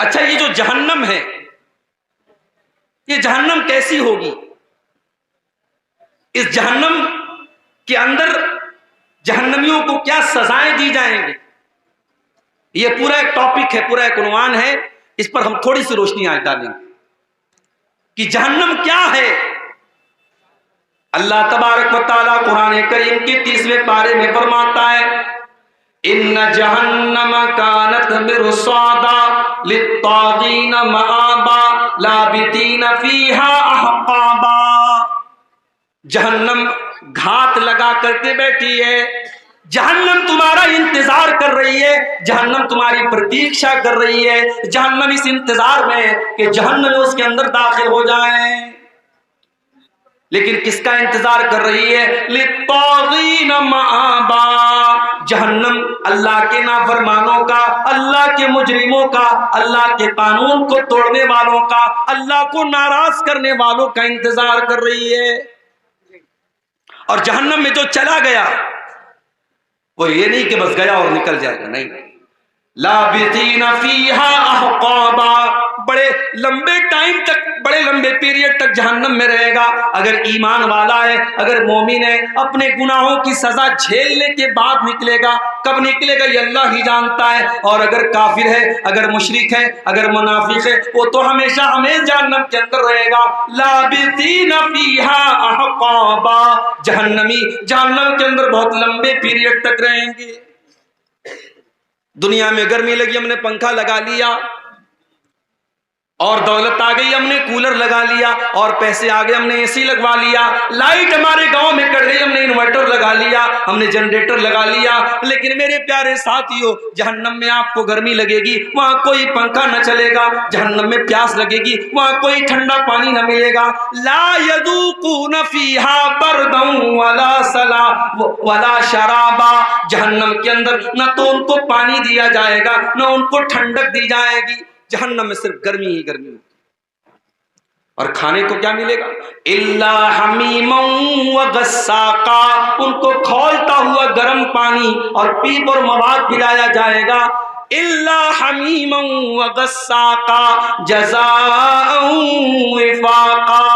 اچھا یہ جو جہنم ہے یہ جہنم کیسی ہوگی؟ اس جہنم کے اندر جہنمیوں کو کیا سزائیں دی جائیں گی؟ یہ پورا ایک ٹاپک ہے، پورا ایک عنوان ہے، اس پر ہم تھوڑی سی روشنی آج ڈالیں گے کہ جہنم کیا ہے۔ اللہ تبارک و تعالیٰ قرآن کریم کے 30ویں پارے میں فرماتا ہے ان جہنم کانت مرصادا للطاغین مآبا لابثین فیہا احقابا۔ جہنم گھات لگا کر کے بیٹھی ہے، جہنم تمہارا انتظار کر رہی ہے، جہنم تمہاری پرتیکشا کر رہی ہے، جہنم اس انتظار میں کہ جہنم اس کے اندر داخل ہو جائیں۔ لیکن کس کا انتظار کر رہی ہے؟ للطاغین مآبا۔ جہنم اللہ کے نافرمانوں کا، اللہ کے مجرموں کا، اللہ کے قانون کو توڑنے والوں کا، اللہ کو ناراض کرنے والوں کا انتظار کر رہی ہے۔ اور جہنم میں جو چلا گیا وہ یہ نہیں کہ بس گیا اور نکل جائے گا، نہیں، لابثین فیہا احقابا، بڑے لمبے ٹائم تک، بڑے لمبے پیریڈ تک جہنم میں رہے گا۔ اگر ایمان والا ہے، اگر مومن ہے، اپنے گناہوں کی سزا جھیلنے کے بعد نکلے گا، کب نکلے گا یہ اللہ ہی جانتا ہے۔ اور اگر کافر ہے، اگر مشرک ہے، اگر منافق ہے، وہ تو ہمیشہ ہمیشہ جہنم کے اندر رہے گا۔ لابثین فیہا احقابا، جہنمی جہنم کے اندر بہت لمبے پیریڈ تک رہیں گے۔ دنیا میں گرمی لگی، ہم نے پنکھا لگا لیا، اور دولت آ گئی، ہم نے کولر لگا لیا، اور پیسے آ گئے، ہم نے اے سی لگوا لیا، لائٹ ہمارے گاؤں میں کٹ گئی، ہم نے انورٹر لگا لیا، ہم نے جنریٹر لگا لیا۔ لیکن میرے پیارے ساتھیو، جہنم میں آپ کو گرمی لگے گی، وہاں کوئی پنکھا نہ چلے گا۔ جہنم میں پیاس لگے گی، وہاں کوئی ٹھنڈا پانی نہ ملے گا۔ لا یذوقون فیہا بردا ولا سلا ولا شرابا، جہنم کے اندر نہ تو ان کو پانی دیا جائے گا، نہ ان کو ٹھنڈک دی جائے گی۔ جہنم میں صرف گرمی ہی گرمی ہوگی۔ اور کھانے کو کیا ملے گا؟ الا حمیما وغساقا، ان کو کھولتا ہوا گرم پانی اور پیپ اور مواد پلایا جائے گا۔ الا حمیما وغساقا جزاء وفاقا،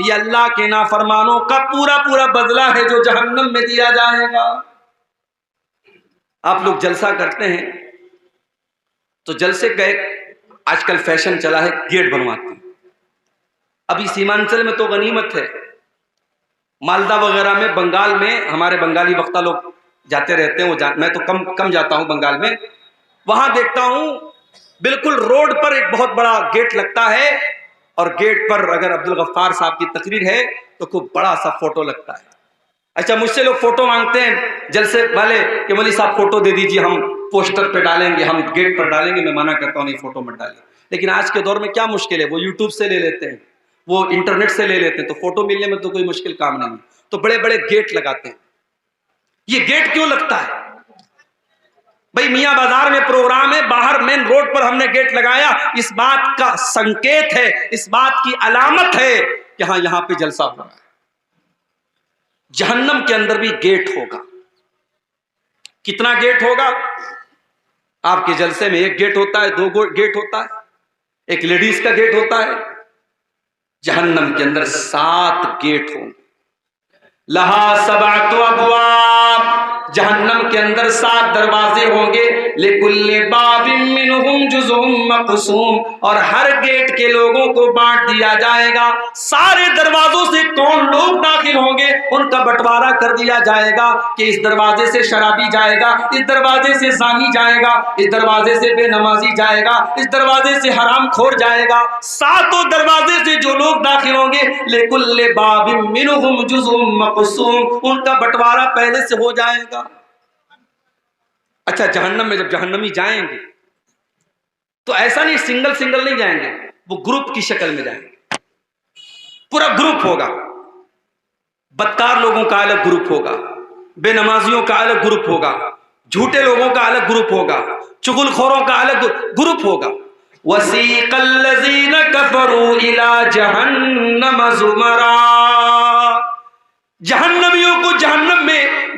یہ اللہ کے نافرمانوں کا پورا پورا بدلہ ہے جو جہنم میں دیا جائے گا۔ آپ لوگ جلسہ کرتے ہیں تو جلسے کا ایک آج کل فیشن چلا ہے، گیٹ بنواتے ہیں۔ ابھی سیمانچل میں تو غنیمت ہے، مالدہ وغیرہ میں، بنگال میں، ہمارے بنگالی وقتہ لوگ جاتے رہتے ہیں، میں تو کم جاتا ہوں بنگال میں، وہاں دیکھتا ہوں بالکل روڈ پر ایک بہت بڑا گیٹ لگتا ہے، اور گیٹ پر اگر عبدالغفار صاحب کی تقریر ہے تو خوب بڑا سا فوٹو لگتا ہے۔ اچھا، مجھ سے لوگ فوٹو مانگتے ہیں جلسے والے کہ مولوی صاحب فوٹو دے دیجیے، ہم پوسٹر پہ ڈالیں گے، ہم گیٹ پر ڈالیں گے۔ میں منع کرتا ہوں، نہیں، فوٹو مت ڈالیے۔ لیکن آج کے دور میں کیا مشکل ہے، وہ یوٹیوب سے لے لیتے ہیں، وہ انٹرنیٹ سے لے لیتے ہیں، تو فوٹو ملنے میں تو کوئی مشکل کام نہیں ہے، تو بڑے بڑے گیٹ لگاتے ہیں۔ یہ گیٹ کیوں لگتا ہے بھائی؟ میاں بازار میں پروگرام ہے، باہر مین روڈ پر ہم نے گیٹ لگایا، اس بات کا سنکیت ہے، اس بات کی علامت ہے کہ ہاں یہاں پہ جلسہ ہو رہا ہے۔ جہنم کے اندر بھی گیٹ ہوگا۔ کتنا گیٹ ہوگا؟ آپ کے جلسے میں ایک گیٹ ہوتا ہے، دو گیٹ ہوتا ہے، ایک لیڈیز کا گیٹ ہوتا ہے۔ جہنم کے اندر 7 گیٹ ہوں گے۔ لہا 7 ابواب، جہنم کے اندر 7 دروازے ہوں گے۔ لکل باب منہم جزء مقسوم، اور ہر گیٹ کے لوگوں کو بانٹ دیا جائے گا۔ سارے دروازوں سے کون لوگ داخل ہوں گے ان کا بٹوارا کر دیا جائے گا کہ اس دروازے سے شرابی جائے گا، اس دروازے سے زانی جائے گا، اس دروازے سے بے نمازی جائے گا، اس دروازے سے حرام خور جائے گا۔ 7 دروازے سے جو لوگ داخل ہوں گے، لکل باب منہم جزء مقسوم، ان کا بٹوارا پہلے سے ہو جائے گا۔ اچھا، جہنم میں جب جہنمی جائیں گے تو ایسا نہیں سنگل نہیں جائیں گے، وہ گروپ کی شکل میں جائیں گے، پورا گروپ ہوگا۔ بدکار لوگوں کا الگ گروپ ہوگا، بے نمازیوں کا الگ گروپ ہوگا، جھوٹے لوگوں کا الگ گروپ ہوگا، چغل خوروں کا الگ گروپ ہوگا۔ وَسِيقَ الَّذِينَ كَفَرُوا إِلَى جَهَنَّمَ زُمَرًا، جہنمیوں کو جہنم میں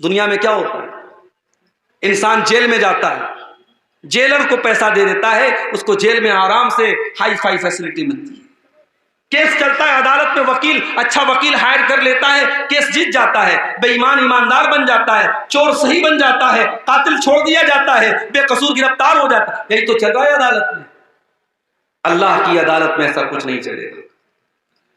دنیا میں کیا ہوتا ہے؟ انسان جیل میں جاتا ہے، جیلر کو پیسہ دے دیتا ہے، اس کو جیل میں آرام سے ہائی فائی فیسلٹی ملتی ہے، کیس چلتا ہے عدالت میں، وکیل اچھا وکیل ہائر کر لیتا ہے، کیس جیت جاتا ہے، بے ایمان ایماندار بن جاتا ہے، چور صحیح بن جاتا ہے، قاتل چھوڑ دیا جاتا ہے، بے قصور گرفتار ہو جاتا ہے۔ یہی تو چل رہا ہے عدالت میں۔ اللہ کی عدالت میں ایسا کچھ نہیں چلے گا،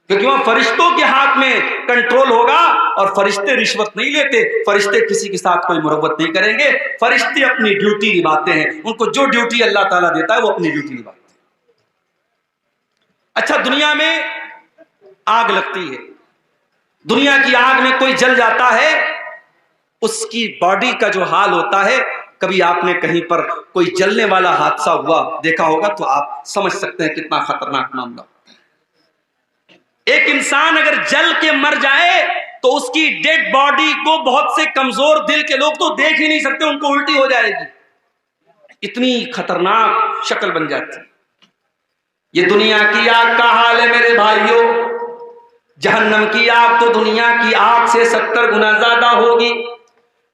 کیونکہ وہاں فرشتوں کے ہاتھ میں کنٹرول ہوگا، اور فرشتے رشوت نہیں لیتے، فرشتے کسی کے ساتھ کوئی مروت نہیں کریں گے، فرشتے اپنی ڈیوٹی نبھاتے ہیں، ان کو جو ڈیوٹی اللہ تعالیٰ دیتا ہے وہ اپنی ڈیوٹی نبھاتے ہیں۔ اچھا، دنیا میں آگ لگتی ہے، دنیا کی آگ میں کوئی جل جاتا ہے، اس کی باڈی کا جو حال ہوتا ہے، کبھی آپ نے کہیں پر کوئی جلنے والا حادثہ ہوا دیکھا ہوگا تو آپ سمجھ سکتے ہیں کتنا خطرناک معاملہ ہوتا ہے۔ ایک انسان اگر جل کے مر جائے تو اس کی ڈیڈ باڈی کو بہت سے کمزور دل کے لوگ تو دیکھ ہی نہیں سکتے، ان کو الٹی ہو جائے گی، اتنی خطرناک شکل بن جاتی ہے۔ یہ دنیا کی آگ کا حال ہے میرے بھائیوں، جہنم کی آگ تو دنیا کی آگ سے 70 گنا زیادہ ہوگی۔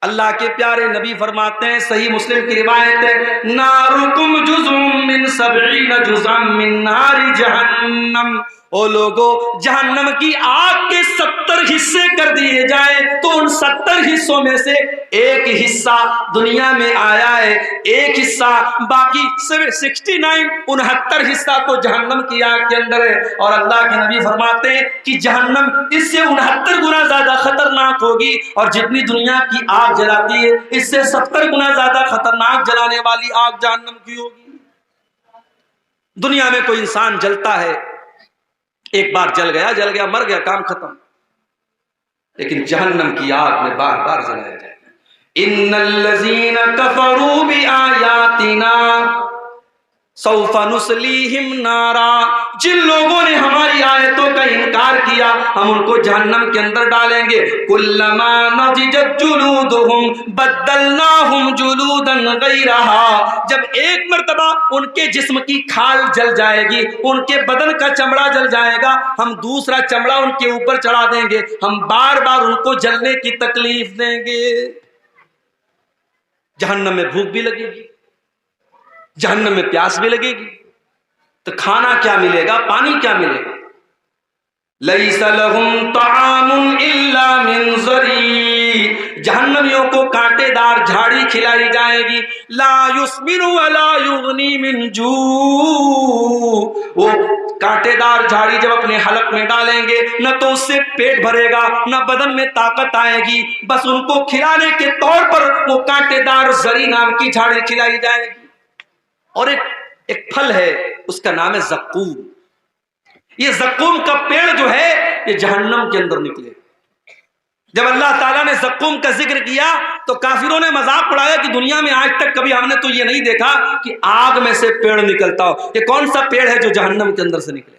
اللہ کے پیارے نبی فرماتے ہیں، صحیح مسلم کی روایت ہے، نارکم جزء من 70 جزءا من نار جہنم۔ او لوگو، جہنم کی آگ کے 70 حصے کر دیے جائیں تو ان 70 حصوں میں سے ایک حصہ دنیا میں آیا ہے، ایک حصہ باقی 69 حصہ تو جہنم کی آگ کے اندر ہے۔ اور اللہ کے نبی فرماتے ہیں کہ جہنم اس سے 69 گنا زیادہ خطرناک ہوگی، اور جتنی دنیا کی آگ جلاتی ہے اس سے 70 گنا زیادہ خطرناک جلانے والی آگ جہنم کی ہوگی۔ دنیا میں کوئی انسان جلتا ہے، ایک بار جل گیا مر گیا، کام ختم، لیکن جہنم کی آگ میں بار بار جلایا جائے گا۔ ان الذین کفروا بآیاتنا سوف نصلیہم نارا، جن لوگوں نے ہماری آیتوں کا انکار کیا ہم ان کو جہنم کے اندر ڈالیں گے۔ کلما نضجت جلودہم بدلناہم جلودا غیرہا، جب ایک مرتبہ ان کے جسم کی کھال جل جائے گی، ان کے بدن کا چمڑا جل جائے گا، ہم دوسرا چمڑا ان کے اوپر چڑھا دیں گے، ہم بار بار ان کو جلنے کی تکلیف دیں گے۔ جہنم میں بھوک بھی لگے گی، جہنم میں پیاس بھی لگے گی، تو کھانا کیا ملے گا، پانی کیا ملے گا؟ لیس لہم طعام الا من ضریع، جہنمیوں کو کانٹے دار جھاڑی کھلائی جائے گی، لا یسمن ولا یغنی من جوع، وہ کانٹے دار جھاڑی جب اپنے حلق میں ڈالیں گے نہ تو اس سے پیٹ بھرے گا نہ بدن میں طاقت آئے گی، بس ان کو کھلانے کے طور پر وہ کانٹے دار زری نام کی جھاڑی کھلائی جائے گی۔ اور ایک پھل ہے، اس کا نام ہے زقوم۔ یہ زقوم کا پیڑ جو ہے یہ جہنم کے اندر نکلے۔ جب اللہ تعالیٰ نے زقوم کا ذکر کیا تو کافروں نے مذاق اڑایا کہ دنیا میں آج تک کبھی ہم نے تو یہ نہیں دیکھا کہ آگ میں سے پیڑ نکلتا ہو، یہ کون سا پیڑ ہے جو جہنم کے اندر سے نکلے؟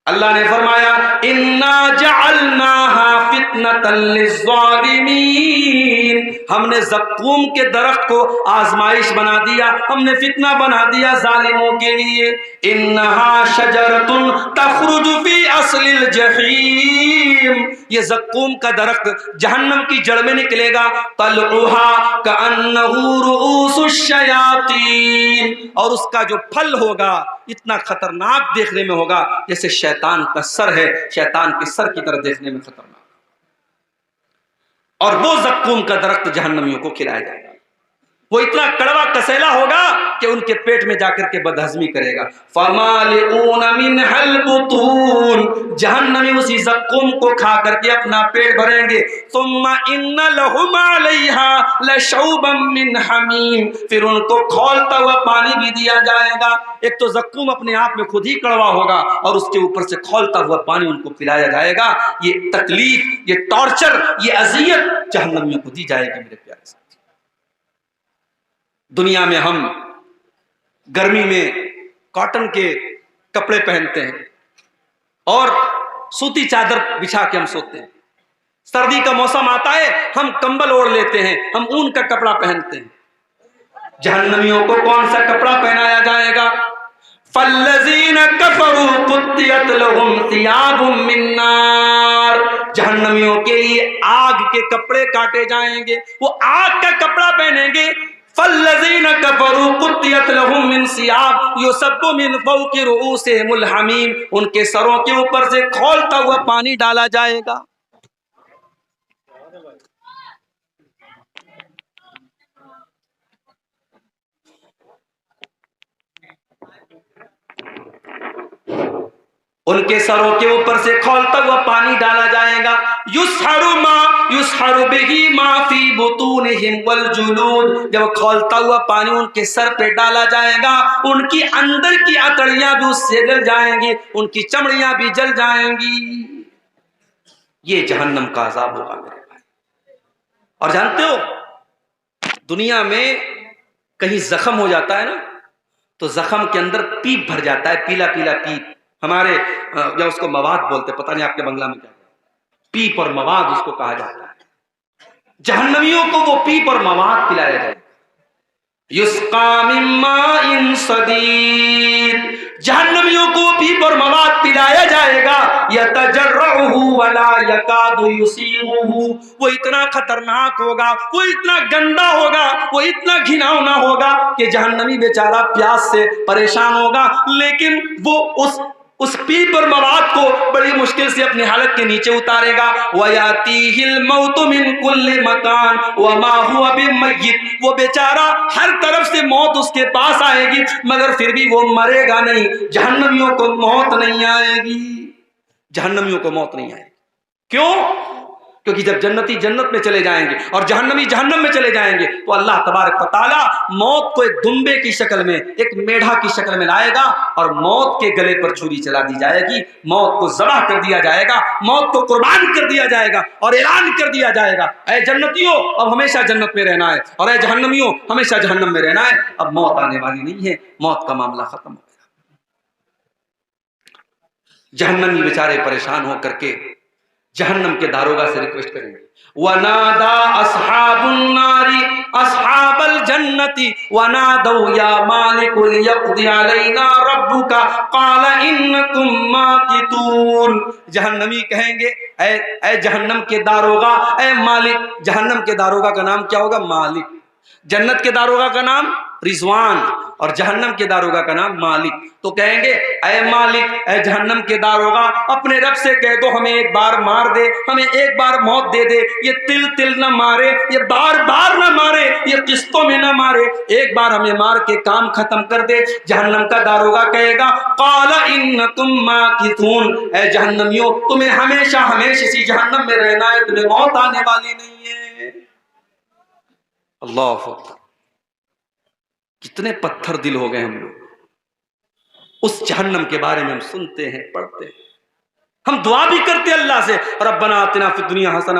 اللہ نے فرمایا انا جعلناها فتنة للظالمین، ہم نے زقوم کے درخت کو آزمائش بنا دیا، ہم نے فتنہ بنا دیا ظالموں کے لیے۔ انہا شجرۃ تخرج فی اصل الجحیم، یہ زقوم کا درخت جہنم کی جڑ میں نکلے گا، طلعها کأنہ رؤوس الشیاطین، اور اس کا جو پھل ہوگا اتنا خطرناک دیکھنے میں ہوگا جیسے شیطان کا سر ہے، شیطان کے سر کی طرح دیکھنے میں خطرناک۔ اور وہ زقوم کا درخت جہنمیوں کو کھلایا جائے گا، وہ اتنا کڑوا کسیلا ہوگا کہ ان کے پیٹ میں جا کر کے بدہضمی کرے گا۔ فَمَالِئُونَ مِنْهَا الْبُطُونَ، جہنمی اسی زقوم کو کھا کر کے اپنا پیٹ بھریں گے۔ ثُمَّ إِنَّ لَهُمْ عَلَيْهَا لَشَوْبًا مِّنْ حَمِيمٍ، پھر ان کو کھولتا ہوا پانی بھی دیا جائے گا۔ ایک تو زقوم اپنے آپ میں خود ہی کڑوا ہوگا اور اس کے اوپر سے کھولتا ہوا پانی ان کو پلایا جائے گا۔ یہ تکلیف، یہ ٹارچر، یہ اذیت جہنمیوں کو دی جائے گی میرے پیارے ساتھی۔ دنیا میں ہم گرمی میں کاٹن کے کپڑے پہنتے ہیں اور سوتی چادر بچھا کے ہم سوتے ہیں، سردی کا موسم آتا ہے ہم کمبل اوڑھ لیتے ہیں، ہم اون کا کپڑا پہنتے ہیں۔ جہنمیوں کو کون سا کپڑا پہنایا جائے گا؟ فَالَّذِينَ كَفَرُوا قُطِّعَتْ لَهُمْ ثِيَابٌ مِّن نَّارٍ، جہنمیوں کے لیے آگ کے کپڑے کاٹے جائیں گے، وہ آگ کا کپڑا پہنیں گے۔ فالذین کفروا قطعت لهم من ثیاب یصب من فوق رؤوسهم الحمیم، ان کے سروں کے اوپر سے کھولتا ہوا پانی ڈالا جائے گا۔ ان کے سروں کے اوپر سے کھولتا ہوا پانی ڈالا جائے گا۔ یسحر بہ ما فی بطونہم والجلود، جب کھولتا ہوا پانی ان کے سر پہ ڈالا جائے گا، ان کی اندر کی اتڑیاں بھی اس سے جل جائیں گی، ان کی چمڑیاں بھی جل جائیں گی۔ یہ جہنم کا عذاب ہوگا میرے بھائی۔ اور جانتے ہو دنیا میں کہیں زخم ہو جاتا ہے نا، تو زخم کے اندر پیپ بھر جاتا ہے، پیلا پیلا پیپ، ہمارے یا اس کو مواد بولتے، پتہ نہیں آپ کے بنگلہ میں کیا، پیپ اور مواد اس کو کہا جاتا ہے۔ جہنمیوں کو وہ پیپ اور مواد پلایا جائے گا۔ یسقا من ماء صدید، جہنمیوں کو پیپ اور مواد پلایا جائے گا۔ یتجرعہ ولا یکاد یسیغہ، وہ اتنا خطرناک ہوگا، وہ اتنا گندا ہوگا، وہ اتنا گھناؤنا ہوگا کہ جہنمی بیچارہ پیاس سے پریشان ہوگا، لیکن وہ اس پیپ اور مواد کو بڑی مشکل سے اپنی حالت کے نیچے اتارے گا۔ وَيَأْتِيهِ الْمَوْتُ مِنْ كُلِّ مَكَانٍ وَمَا هُوَ بِمَيِّتٍ، وہ بیچارہ ہر طرف سے موت اس کے پاس آئے گی مگر پھر بھی وہ مرے گا نہیں۔ جہنمیوں کو موت نہیں آئے گی، جہنمیوں کو موت نہیں آئے گی۔ کیوں؟ کیونکہ جب جنتی جنت میں چلے جائیں گے اور جہنمی جہنم میں چلے جائیں گے تو اللہ تبارک و تعالیٰ موت کو ایک دمبے کی شکل میں، ایک میڑھا کی شکل میں لائے گا اور موت کے گلے پر چھری چلا دی جائے گی، موت کو ذبح کر دیا جائے گا، موت کو قربان کر دیا جائے گا اور اعلان کر دیا جائے گا، اے جنتیوں اب ہمیشہ جنت میں رہنا ہے، اور اے جہنمیوں ہمیشہ جہنم میں رہنا ہے، اب موت آنے والی نہیں ہے، موت کا معاملہ ختم ہو گیا۔ جہنمی بیچارے پریشان ہو کر کے جہنم کے داروغہ سے ریکویسٹ کریں گے، وَنَادَى أَصْحَابُ النَّارِ أَصْحَابَ الْجَنَّةِ وَنَادَوْا يَا مَالِكُ لِيَقْضِيَ عَلَيْنَا رَبُّكَ قَالَ إِنَّكُمْ مَاكِثُونَ، جہنمی کہیں گے اے جہنم کے داروغہ، اے مالک، جہنم کے داروغہ کا نام کیا ہوگا؟ مالک۔ جنت کے داروغہ کا نام رضوان اور جہنم کے داروغہ کا نام مالک۔ تو کہیں گے اے مالک، اے جہنم کے داروغہ، اپنے رب سے کہہ دو ہمیں ایک بار مار دے، ہمیں ایک بار موت دے دے، یہ تل تل نہ مارے، یہ بار بار نہ مارے، یہ قسطوں میں نہ مارے، ایک بار ہمیں مار کے کام ختم کر دے۔ جہنم کا داروغہ کہے گا قال انکم ماکثون، اے جہنمیوں تمہیں ہمیشہ ہمیشہ اسی جہنم میں رہنا ہے، تمہیں موت آنے والی نہیں ہے۔ اللہ اکبر، کتنے پتھر دل ہو گئے ہم لوگ، اس جہنم کے بارے میں ہم سنتے ہیں، پڑھتے ہیں، ہم دعا بھی کرتے ہیں اللہ سے ربنا آتنا فی الدنیا حسنہ